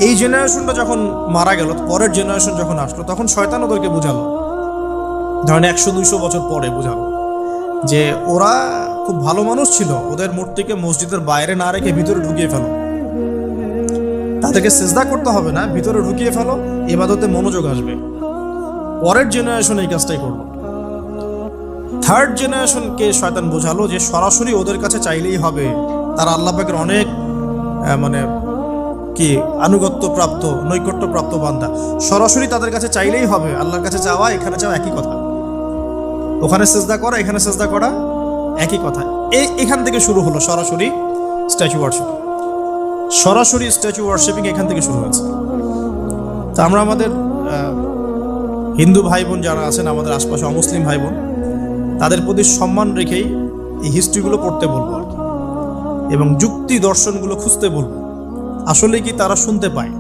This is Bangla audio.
এই জেনারেশনটা যখন মারা গেল, পরের জেনারেশন যখন আসলো, তখন শয়তান ওদেরকে বোঝালো, ধরেন 100-200 বছর পরে বোঝালো যে ওরা খুব ভালো মানুষ ছিল, ওদের মূর্তিকে মসজিদের বাইরে না রেখে ভিতরে ঢুকিয়ে ফেলো, তাদেরকে সিজদা করতে হবে না, ভিতরে ঢুকিয়ে ফেলো, ইবাদতে মনোযোগ আসবে। পরের জেনারেশন এই কাজটাই করলো। থার্ড জেনারেশনকে শয়তান বোঝালো যে সরাসরি ওদের কাছে চাইলেই হবে, তারা আল্লাহ পাকের অনেক মানে কি আনুগত্য প্রাপ্ত, নৈকট্য প্রাপ্ত বান্দা, সরাসরি তাদের কাছে চাইলেই হবে। আল্লাহর কাছে যাওয়া এখানে যাওয়া একই কথা, ওখানে সিজদা করা এখানে সিজদা করা একই কথা। এখান থেকে শুরু হলো সরাসরি স্ট্যাচু ওয়ার্শিপিং। সরাসরি স্ট্যাচু ওয়ার্শিপিং এখান থেকে শুরু হয়েছে। তা আমরা আমাদের হিন্দু ভাই বোন যারা আছেন, আমাদের আশপাশে অমুসলিম ভাই বোন, তাদের প্রতি সম্মান রেখেই এই হিস্ট্রিগুলো পড়তে বলবো আর কি, এবং যুক্তি দর্শনগুলো খুঁজতে বলবো, আসলে কি তারা শুনতে পায়।